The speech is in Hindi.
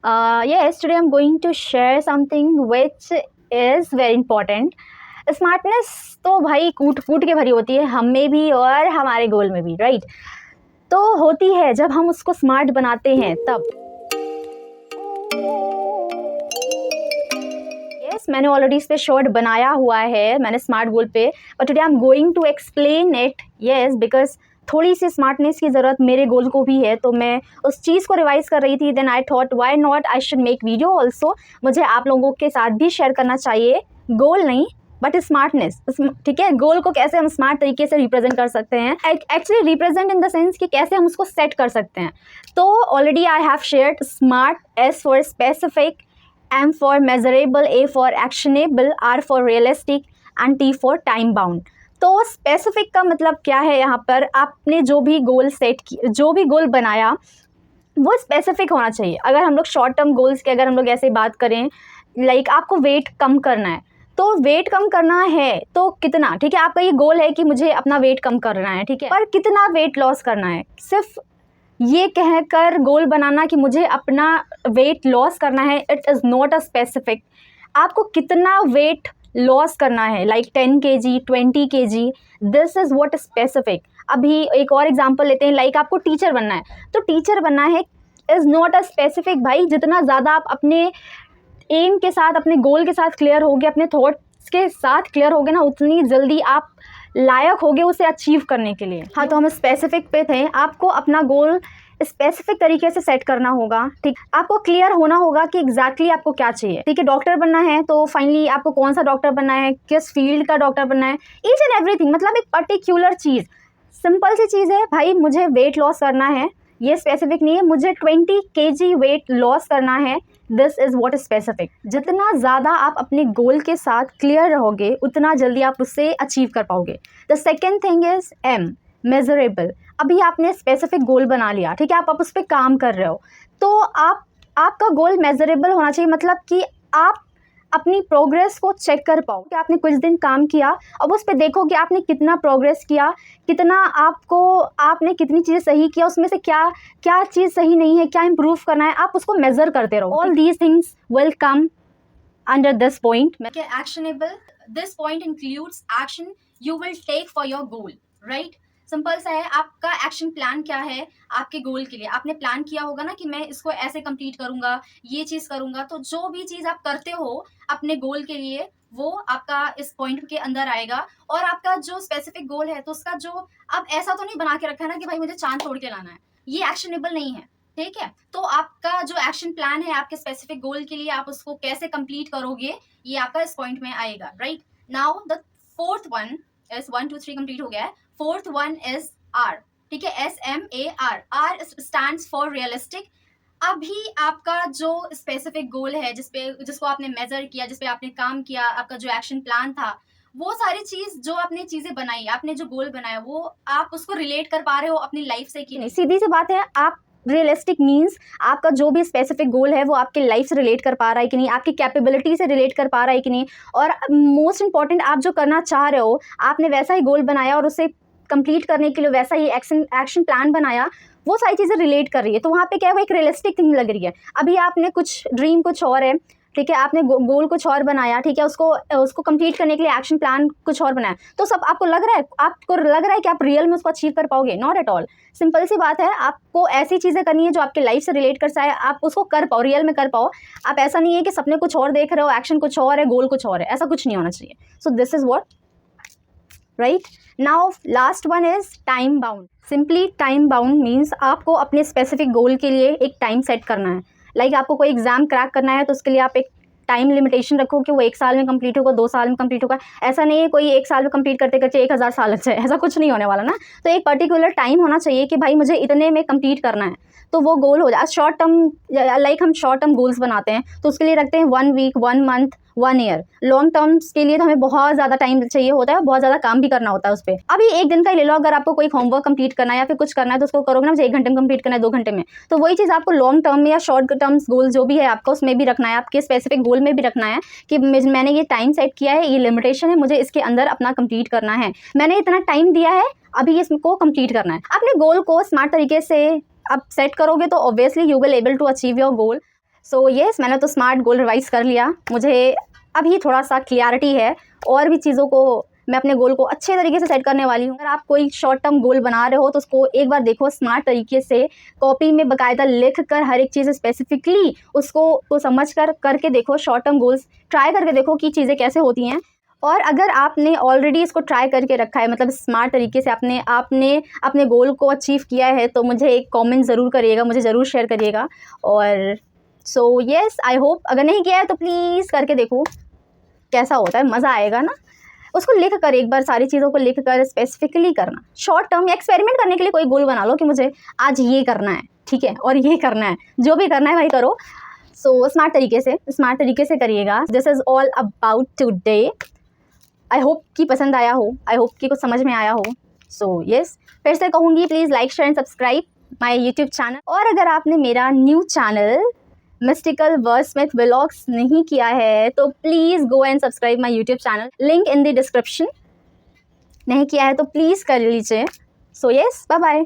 Yes, today I'm going to share something which is very important. Smartness तो भाई कूट कूट के भरी होती है, हम में भी और हमारे गोल में भी, राइट? तो होती है जब हम उसको स्मार्ट बनाते हैं तब। यस, मैंने ऑलरेडी इस पे शॉर्ट बनाया हुआ है, मैंने स्मार्ट गोल पे, but today I am going to explain it. Yes, because थोड़ी सी स्मार्टनेस की ज़रूरत मेरे गोल को भी है, तो मैं उस चीज़ को रिवाइज कर रही थी। Then I thought why not I should make video also. मुझे आप लोगों के साथ भी शेयर करना चाहिए, गोल नहीं बट स्मार्टनेस। ठीक है, गोल को कैसे हम स्मार्ट तरीके से रिप्रेजेंट कर सकते हैं, actually represent in the sense कि कैसे हम उसको सेट कर सकते हैं। तो already I have shared smart, S for specific, M for measurable, A for actionable, R for realistic and T for time bound। तो स्पेसिफिक का मतलब क्या है? यहाँ पर आपने जो भी गोल सेट किया, जो भी गोल बनाया वो स्पेसिफिक होना चाहिए। अगर हम लोग शॉर्ट टर्म गोल्स की अगर हम लोग ऐसे बात करें, लाइक आपको वेट कम करना है, तो वेट कम करना है तो कितना, ठीक है, आपका ये गोल है कि मुझे अपना वेट कम करना है, ठीक है, पर कितना वेट लॉस करना है? सिर्फ ये कहकर गोल बनाना कि मुझे अपना वेट लॉस करना है, it is not a specific. आपको कितना वेट लॉस करना है, like 10 kg, 20 kg, this is what specific. अभी एक और एग्जांपल लेते हैं, लाइक आपको टीचर बनना है, तो टीचर बनना है इज़ नॉट अ स्पेसिफिक। भाई, जितना ज़्यादा आप अपने एम के साथ, अपने गोल के साथ क्लियर होगे, अपने थॉट्स के साथ क्लियर होगे ना, उतनी जल्दी आप लायक होगे उसे अचीव करने के लिए। हाँ, तो हम स्पेसिफिक पे थे। आपको अपना गोल स्पेसिफिक तरीके से सेट करना होगा, ठीक। आपको क्लियर होना होगा कि एग्जैक्टली आपको क्या चाहिए, ठीक है। डॉक्टर बनना है तो फाइनली आपको कौन सा डॉक्टर बनना है, किस फील्ड का डॉक्टर बनना है, ईच एंड एवरीथिंग। मतलब एक पर्टिकुलर चीज़, सिंपल सी चीज़ है, भाई मुझे वेट लॉस करना है, ये स्पेसिफिक नहीं है। मुझे 20 kg वेट लॉस करना है, this is what is specific. जितना ज़्यादा आप अपने गोल के साथ क्लियर रहोगे, उतना जल्दी आप उससे अचीव कर पाओगे। The second thing is M, measurable. अभी आपने स्पेसिफिक गोल बना लिया, ठीक है, आप उस पर काम कर रहे हो, तो आपका गोल मेजरेबल होना चाहिए। मतलब कि आप अपनी प्रोग्रेस को चेक कर पाओ कि आपने कुछ दिन काम किया, अब उस पर देखो कि आपने कितना प्रोग्रेस किया, कितना आपने कितनी चीज़ें सही किया, उसमें से क्या क्या चीज़ सही नहीं है, क्या इम्प्रूव करना है, आप उसको मेजर करते रहो। All these things will come under this point. Actionable, this point includes action you will take for your goal, right? Simple सा है, आपका एक्शन प्लान क्या है आपके गोल के लिए। आपने प्लान किया होगा ना कि मैं इसको ऐसे कंप्लीट करूंगा, ये चीज़ करूंगा, तो जो भी चीज़ आप करते हो अपने गोल के लिए, वो आपका इस पॉइंट के अंदर आएगा। और आपका जो स्पेसिफिक गोल है, तो उसका जो आप ऐसा तो नहीं बना के रखा है ना कि भाई मुझे चांद तोड़ के लाना है, ये एक्शनेबल नहीं है, ठीक है। तो आपका जो एक्शन प्लान है आपके स्पेसिफिक गोल के लिए, आप उसको कैसे कंप्लीट करोगे, ये आपका इस पॉइंट में आएगा, right? Now the fourth one is 1 2 3 complete हो गया है। फोर्थ वन इज R, ठीक है, SMAR। R stands for realistic. अभी आपका जो स्पेसिफिक गोल है, जिसको आपने मेजर किया, जिसपे आपने काम किया, आपका जो एक्शन प्लान था, वो सारी चीज जो आपने चीजें बनाई, आपने जो गोल बनाया, वो आप उसको रिलेट कर पा रहे हो अपनी लाइफ से कि नहीं? सीधी सी बात है, आप रियलिस्टिक मीन्स आपका जो भी स्पेसिफिक गोल है वो आपके लाइफ से रिलेट कर पा रहा है कि नहीं, आपकी कैपेबिलिटी से रिलेट कर पा रहा है कि नहीं, और मोस्ट इंपॉर्टेंट, आप जो करना चाह रहे हो, आपने वैसा ही गोल बनाया और उसे कंप्लीट करने के लिए वैसा ही एक्शन प्लान बनाया, वो सारी चीज़ें रिलेट कर रही है, तो वहाँ पे क्या है, वो एक रियलिस्टिक थिंग लग रही है। अभी आपने कुछ ड्रीम कुछ और है, ठीक है, आपने गोल कुछ और बनाया, ठीक है, उसको कंप्लीट करने के लिए एक्शन प्लान कुछ और बनाया, तो सब आपको लग रहा है कि आप रियल में उसको अचीव कर पाओगे? Not at all. सिंपल सी बात है, आपको ऐसी चीज़ें करनी है जो आपके लाइफ से रिलेट कर जाए, आप उसको कर पाओ, रियल में कर पाओ। आप ऐसा नहीं है कि सपने कुछ और देख रहे हो, एक्शन कुछ और है, गोल कुछ और है, ऐसा कुछ नहीं होना चाहिए। So this is what, right? Now last one is time bound. Simply time bound means आपको अपने स्पेसिफिक गोल के लिए एक टाइम सेट करना है। लाइक आपको कोई एग्जाम क्रैक करना है, तो उसके लिए आप एक टाइम लिमिटेशन रखो कि वो 1 साल में कंप्लीट होगा, 2 साल में कंप्लीट होगा। ऐसा नहीं है कोई 1 साल में कंप्लीट करते करते 1000 साल लग जाए, ऐसा कुछ नहीं होने वाला ना। तो एक पर्टिकुलर टाइम होना चाहिए कि भाई मुझे इतने में कंप्लीट करना है, तो वो गोल हो जाए। शॉर्ट टर्म, लाइक हम शॉर्ट टर्म गोल्स बनाते हैं, तो उसके लिए रखते हैं 1 week, 1 month, 1 year. Long terms के लिए तो हमें बहुत ज़्यादा टाइम चाहिए होता है, बहुत ज़्यादा काम भी करना होता है उस पर। अभी एक दिन का ही ले लो, अगर आपको कोई होमवर्क कंप्लीट करना है या फिर कुछ करना है, तो उसको करोगे ना, मुझे 1 घंटे में कंप्लीट करना है, 2 घंटे में, तो वही चीज़ आपको लॉन्ग टर्म में या शॉर्ट टर्म्स गोल जो भी है आपका, उसमें भी रखना है, आपके स्पेसिफिक गोल में भी रखना है कि मैंने ये टाइम सेट किया है, ये लिमिटेशन है, मुझे इसके अंदर अपना कंप्लीट करना है, मैंने इतना टाइम दिया है, अभी इसको कंप्लीट करना है। अपने गोल को स्मार्ट तरीके से आप सेट करोगे तो obviously you will able to achieve your goal. So yes, मैंने तो स्मार्ट गोल रिवाइज कर लिया। मुझे अभी थोड़ा सा क्लियरिटी है और भी चीज़ों को मैं अपने गोल को अच्छे तरीके से सेट करने वाली हूँ। अगर आप कोई शॉर्ट टर्म गोल बना रहे हो तो उसको एक बार देखो स्मार्ट तरीके से, कॉपी में बाकायदा लिख कर हर एक चीज़ स्पेसिफिकली उसको समझ कर करके देखो। शॉर्ट टर्म गोल्स ट्राई करके देखो कि चीज़ें कैसे होती हैं। और अगर आपने ऑलरेडी इसको ट्राई करके रखा है, मतलब स्मार्ट तरीके से आपने अपने गोल को अचीव किया है, तो मुझे एक कमेंट ज़रूर करिएगा, मुझे ज़रूर शेयर करिएगा। और सो येस, आई होप अगर नहीं किया है तो प्लीज़ करके देखो कैसा होता है, मज़ा आएगा ना। उसको लिख कर एक बार सारी चीज़ों को लिख कर स्पेसिफिकली करना। शॉर्ट टर्म या एक्सपेरिमेंट करने के लिए कोई गोल बना लो कि मुझे आज ये करना है, ठीक है, और ये करना है, जो भी करना है भाई करो। सो स्मार्ट तरीके से करिएगा। This is all about today. I hope कि पसंद आया हो, आई होप कि कुछ समझ में आया हो। सो येस, फिर से कहूँगी please like share and subscribe my YouTube channel. और अगर आपने मेरा new channel mystical wordsmith vlogs नहीं किया है तो please go and subscribe my YouTube channel, link in the description. नहीं किया है तो प्लीज़ कर लीजिए। So yes, bye bye.